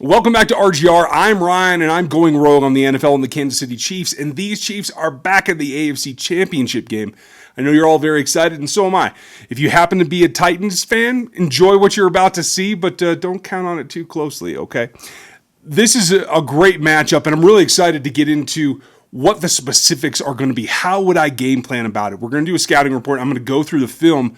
Welcome back to RGR. I'm Ryan, and I'm going rogue on the NFL and the Kansas City Chiefs, and these Chiefs are back at the AFC Championship Game. I know you're all very excited, and so am I. If you happen to be a Titans fan, enjoy what you're about to see, but don't count on it too closely, okay? This is a great matchup, and I'm really excited to get into what the specifics are going to be. How would I game plan about it? We're going to do a scouting report. I'm going to go through the film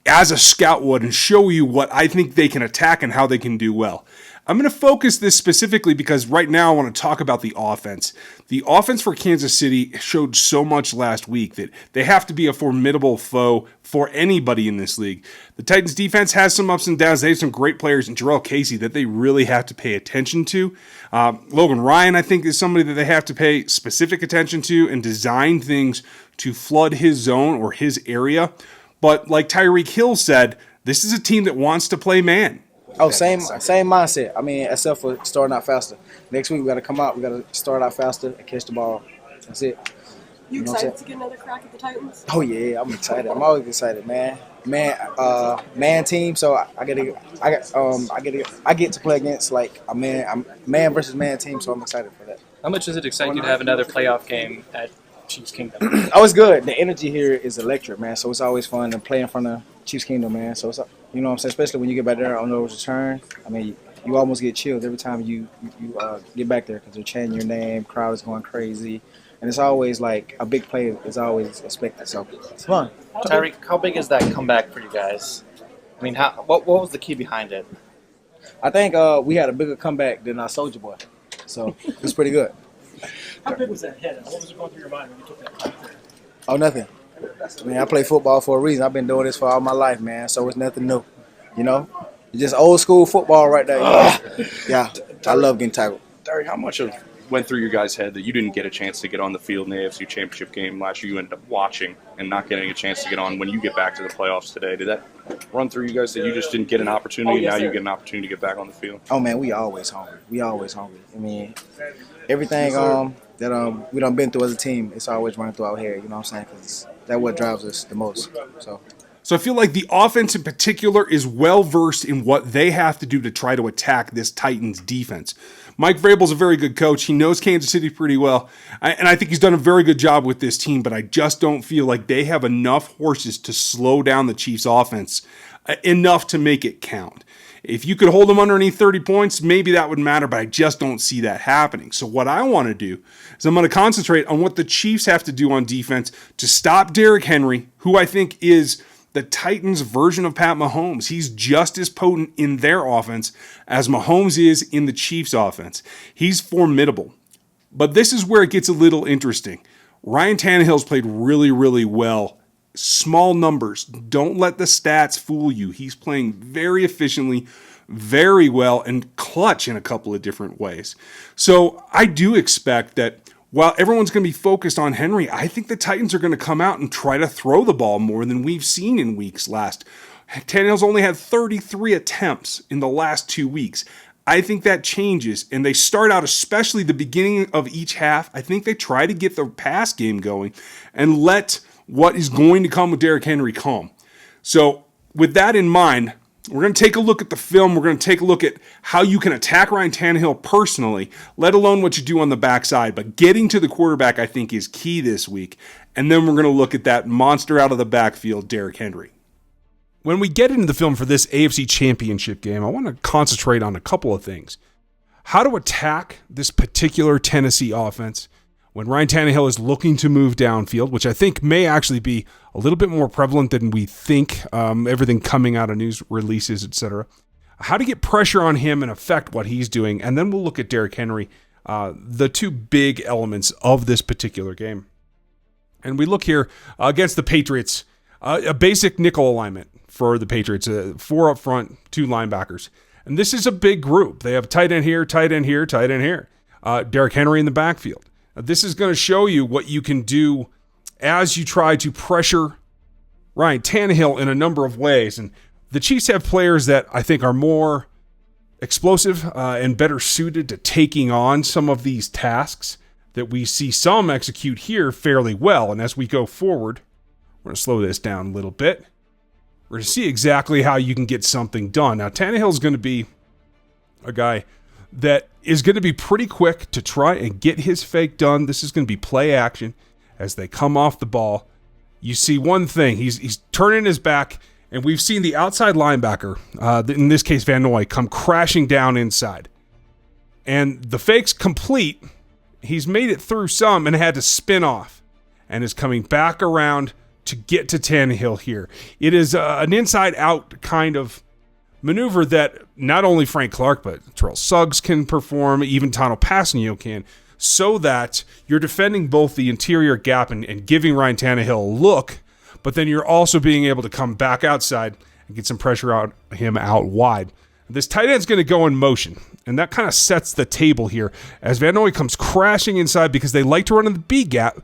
as a scout would and show you what I think they can attack and how they can do well. I'm going to focus this specifically because right now I want to talk about the offense. The offense for Kansas City showed so much last week that they have to be a formidable foe for anybody in this league. The Titans defense has some ups and downs. They have some great players in Jarrell Casey that they really have to pay attention to. Logan Ryan, I think, is somebody that they have to pay specific attention to and design things to flood his zone or his area. But like Tyreek Hill said, this is a team that wants to play man. Oh, same mindset. I mean, except for starting out faster. Next week we got to come out. We got to start out faster and catch the ball. That's it. You excited to get another crack at the Titans? Oh yeah, I'm excited. I'm always excited, man. Man team. So I get to play against like a man versus man team. So I'm excited for that. How much does it excite you to have another playoff game at Chiefs Kingdom? Oh, it's good. The energy here is electric, man. So it's always fun to play in front of Chiefs Kingdom, man. So it's, you know what I'm saying? Especially when you get back there on those returns. I mean, you almost get chilled every time you get back there because they're chanting your name, crowd is going crazy. And it's always like a big play is always expected. So it's fun. Tyreek, how big is that comeback for you guys? I mean, what was the key behind it? I think we had a bigger comeback than our Soldier Boy. So it was pretty good. How big was that head? What was going through your mind when you took that clap there? Oh, nothing. I mean, I play football for a reason. I've been doing this for all my life, man. So it's nothing new, you know. It's just old school football right there. Yeah, I love getting tackled. Derrick, how much went through your guys' head that you didn't get a chance to get on the field in the AFC Championship game last year? You ended up watching and not getting a chance to get on when you get back to the playoffs today. Did that run through you guys that you just didn't get an opportunity and now you get an opportunity to get back on the field? Oh, man, we always hungry. I mean, everything that we done been through as a team, it's always running through our hair, you know what I'm saying? Because that's what drives us the most. So I feel like the offense in particular is well-versed in what they have to do to try to attack this Titans defense. Mike Vrabel's a very good coach. He knows Kansas City pretty well, and I think he's done a very good job with this team, but I just don't feel like they have enough horses to slow down the Chiefs' offense enough to make it count. If you could hold them underneath 30 points, maybe that would matter, but I just don't see that happening. So what I want to do is I'm going to concentrate on what the Chiefs have to do on defense to stop Derrick Henry, who I think is the Titans' version of Pat Mahomes. He's just as potent in their offense as Mahomes is in the Chiefs' offense. He's formidable. But this is where it gets a little interesting. Ryan Tannehill's played really, really well. Small numbers. Don't let the stats fool you. He's playing very efficiently, very well, and clutch in a couple of different ways. So I do expect that while everyone's going to be focused on Henry, I think the Titans are going to come out and try to throw the ball more than we've seen in weeks last. Tannehill's only had 33 attempts in the last 2 weeks. I think that changes, and they start out, especially the beginning of each half, I think they try to get the pass game going and let what is going to come with Derrick Henry come. So with that in mind, we're going to take a look at the film. We're going to take a look at how you can attack Ryan Tannehill personally, let alone what you do on the backside. But getting to the quarterback, I think, is key this week. And then we're going to look at that monster out of the backfield, Derrick Henry. When we get into the film for this AFC Championship game, I want to concentrate on a couple of things. How to attack this particular Tennessee offense when Ryan Tannehill is looking to move downfield, which I think may actually be a little bit more prevalent than we think, everything coming out of news releases, etc. How to get pressure on him and affect what he's doing, and then we'll look at Derrick Henry, the two big elements of this particular game. And we look here against the Patriots, a basic nickel alignment for the Patriots, 4 up front, 2 linebackers. And this is a big group. They have tight end here, tight end here, tight end here. Derrick Henry in the backfield. This is going to show you what you can do as you try to pressure Ryan Tannehill in a number of ways. And the Chiefs have players that I think are more explosive and better suited to taking on some of these tasks that we see some execute here fairly well. And as we go forward, we're going to slow this down a little bit. We're going to see exactly how you can get something done. Now, Tannehill's going to be a guy that is going to be pretty quick to try and get his fake done. This is going to be play action as they come off the ball. You see one thing. He's turning his back, and we've seen the outside linebacker, in this case Van Noy, come crashing down inside. And the fake's complete. He's made it through some and had to spin off and is coming back around to get to Tannehill here. It is an inside-out kind of maneuver that not only Frank Clark, but Terrell Suggs can perform, even Tano Passanio can, so that you're defending both the interior gap and giving Ryan Tannehill a look, but then you're also being able to come back outside and get some pressure on him out wide. This tight end's going to go in motion, and that kind of sets the table here as Van Noy comes crashing inside because they like to run in the B gap,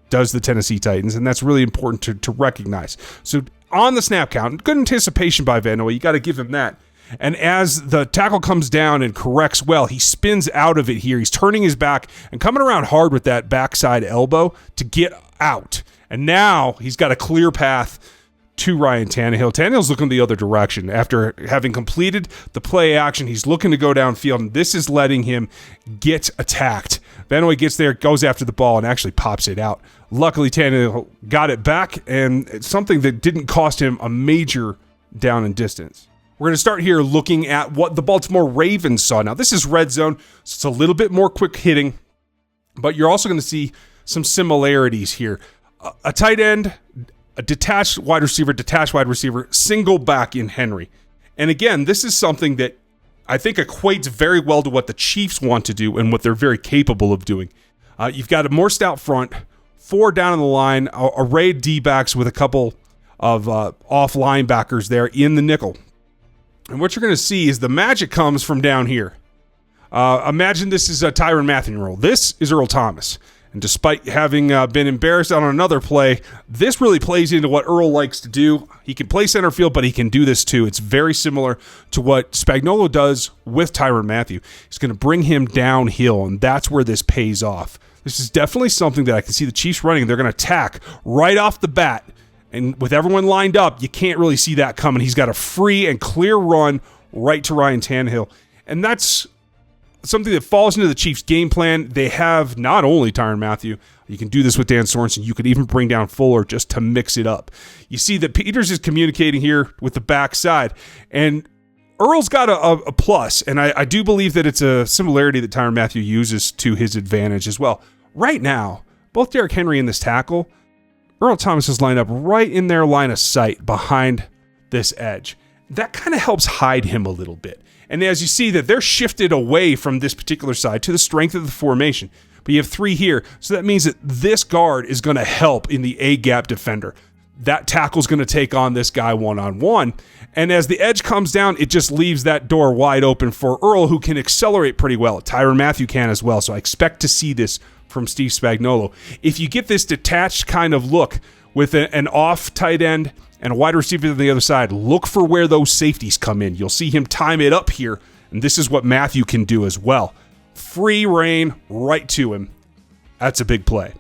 does the Tennessee Titans, and that's really important to recognize. So on the snap count, good anticipation by Van Noy, you got to give him that. And as the tackle comes down and corrects well, he spins out of it here. He's turning his back and coming around hard with that backside elbow to get out. And now he's got a clear path to Ryan Tannehill. Tannehill's looking the other direction. After having completed the play action, he's looking to go downfield, and this is letting him get attacked. Van Noy gets there, goes after the ball, and actually pops it out. Luckily, Tannehill got it back, and it's something that didn't cost him a major down in distance. We're going to start here looking at what the Baltimore Ravens saw. Now, this is red zone, so it's a little bit more quick hitting, but you're also going to see some similarities here. A tight end, a detached wide receiver, single back in Henry. And again, this is something that I think equates very well to what the Chiefs want to do and what they're very capable of doing. You've got a more stout front, 4 down on the line, arrayed D-backs with a couple of off linebackers there in the nickel. And what you're going to see is the magic comes from down here. Imagine this is a Tyrann Mathieu role. This is Earl Thomas. And despite having been embarrassed on another play, this really plays into what Earl likes to do. He can play center field, but he can do this too. It's very similar to what Spagnuolo does with Tyrann Mathieu. He's going to bring him downhill, and that's where this pays off. This is definitely something that I can see the Chiefs running. They're going to attack right off the bat. And with everyone lined up, you can't really see that coming. He's got a free and clear run right to Ryan Tannehill. And that's something that falls into the Chiefs' game plan. They have not only Tyrann Mathieu, you can do this with Dan Sorensen. You could even bring down Fuller just to mix it up. You see that Peters is communicating here with the backside. And Earl's got a plus, and I do believe that it's a similarity that Tyrann Mathieu uses to his advantage as well. Right now, both Derrick Henry and this tackle, Earl Thomas is lined up right in their line of sight behind this edge. That kind of helps hide him a little bit. And as you see that they're shifted away from this particular side to the strength of the formation. But you have 3 here, so that means that this guard is going to help in the A-gap defender. That tackle's going to take on this guy one-on-one. And as the edge comes down, it just leaves that door wide open for Earl, who can accelerate pretty well. Tyrann Mathieu can as well, so I expect to see this from Steve Spagnuolo. If you get this detached kind of look with an off tight end and a wide receiver on the other side, look for where those safeties come in. You'll see him time it up here, and this is what Mathieu can do as well. Free reign right to him. That's a big play.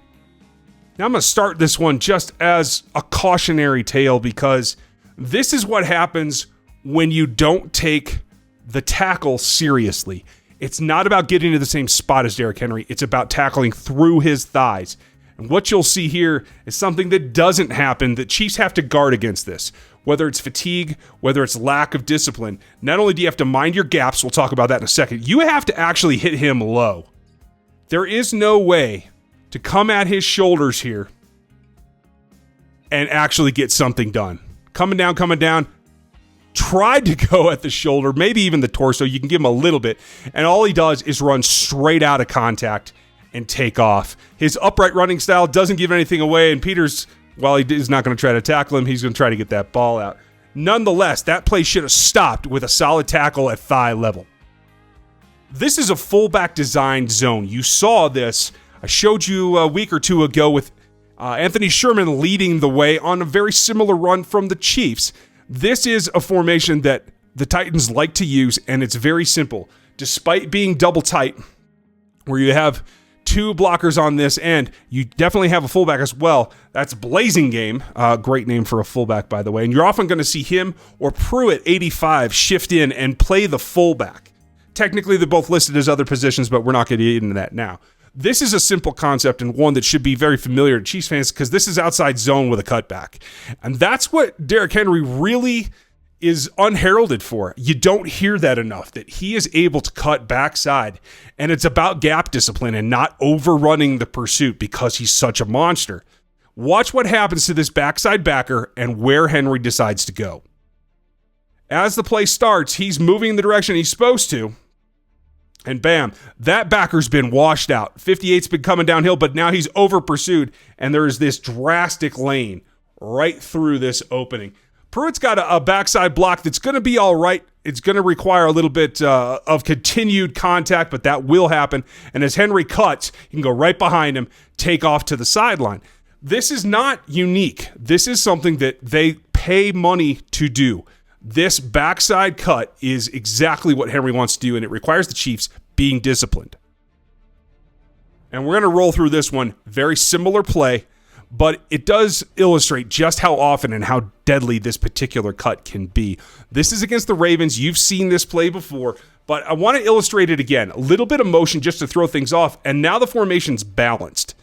Now I'm going to start this one just as a cautionary tale because this is what happens when you don't take the tackle seriously. It's not about getting to the same spot as Derrick Henry. It's about tackling through his thighs. And what you'll see here is something that doesn't happen, that Chiefs have to guard against this. Whether it's fatigue, whether it's lack of discipline. Not only do you have to mind your gaps, we'll talk about that in a second, you have to actually hit him low. There is no way to come at his shoulders here and actually get something done. Coming down. Tried to go at the shoulder, maybe even the torso. You can give him a little bit. And all he does is run straight out of contact and take off. His upright running style doesn't give anything away. And Peters, while he is not going to try to tackle him, he's going to try to get that ball out. Nonetheless, that play should have stopped with a solid tackle at thigh level. This is a fullback designed zone. You saw this. I showed you a week or two ago with Anthony Sherman leading the way on a very similar run from the Chiefs. This is a formation that the Titans like to use, and it's very simple. Despite being double tight, where you have 2 blockers on this end, you definitely have a fullback as well. That's Blazing Game. Great name for a fullback, by the way. And you're often going to see him or Pruitt, 85, shift in and play the fullback. technically they're both listed as other positions, but we're not going to get into that now. This is a simple concept and one that should be very familiar to Chiefs fans because this is outside zone with a cutback. And that's what Derrick Henry really is unheralded for. You don't hear that enough, that he is able to cut backside. And it's about gap discipline and not overrunning the pursuit because he's such a monster. Watch what happens to this backside backer and where Henry decides to go. As the play starts, he's moving in the direction he's supposed to. And bam, that backer's been washed out. 58's been coming downhill, but now he's over pursued, and there is this drastic lane right through this opening. Pruitt's got a backside block that's going to be all right. It's going to require a little bit of continued contact, but that will happen. And as Henry cuts, you can go right behind him, take off to the sideline. This is not unique. This is something that they pay money to do. This backside cut is exactly what Henry wants to do, and it requires the Chiefs being disciplined. And we're going to roll through this one. Very similar play, but it does illustrate just how often and how deadly this particular cut can be. This is against the Ravens. You've seen this play before, but I want to illustrate it again. A little bit of motion just to throw things off, and now the formation's balanced.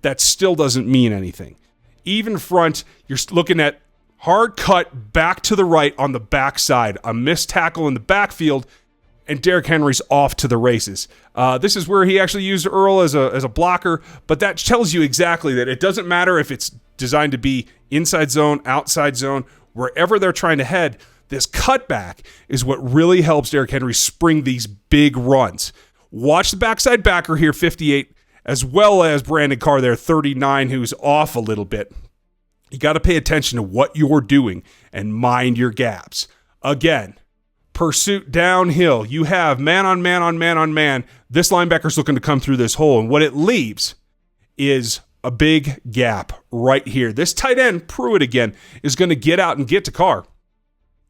That still doesn't mean anything. Even front, you're looking at hard cut back to the right on the backside. A missed tackle in the backfield, and Derrick Henry's off to the races. This is where he actually used Earl as a blocker, but that tells you exactly that it doesn't matter if it's designed to be inside zone, outside zone, wherever they're trying to head. This cutback is what really helps Derrick Henry spring these big runs. Watch the backside backer here, 58, as well as Brandon Carr there, 39, who's off a little bit. You got to pay attention to what you're doing and mind your gaps. Again, pursuit downhill. You have man on man on man on man. This linebacker's looking to come through this hole, and what it leaves is a big gap right here. This tight end, Pruitt again, is going to get out and get to Carr.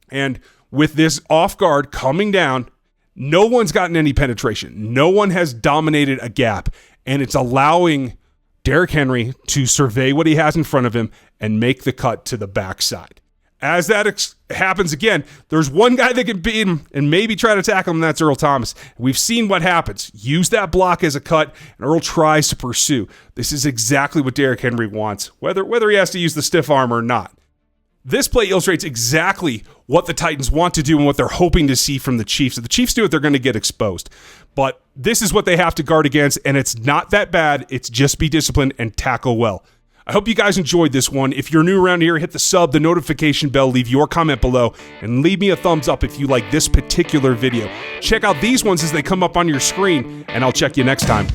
And with this off guard coming down, no one's gotten any penetration. No one has dominated a gap, and it's allowing Derrick Henry to survey what he has in front of him and make the cut to the backside. As that happens again, there's one guy that can beat him and maybe try to tackle him, and that's Earl Thomas. We've seen what happens. Use that block as a cut, and Earl tries to pursue. This is exactly what Derrick Henry wants, whether he has to use the stiff arm or not. This play illustrates exactly what the Titans want to do and what they're hoping to see from the Chiefs. If the Chiefs do it, they're going to get exposed. But this is what they have to guard against, and it's not that bad. It's just be disciplined and tackle well. I hope you guys enjoyed this one. If you're new around here, hit the sub, the notification bell, leave your comment below, and leave me a thumbs up if you like this particular video. Check out these ones as they come up on your screen, and I'll check you next time.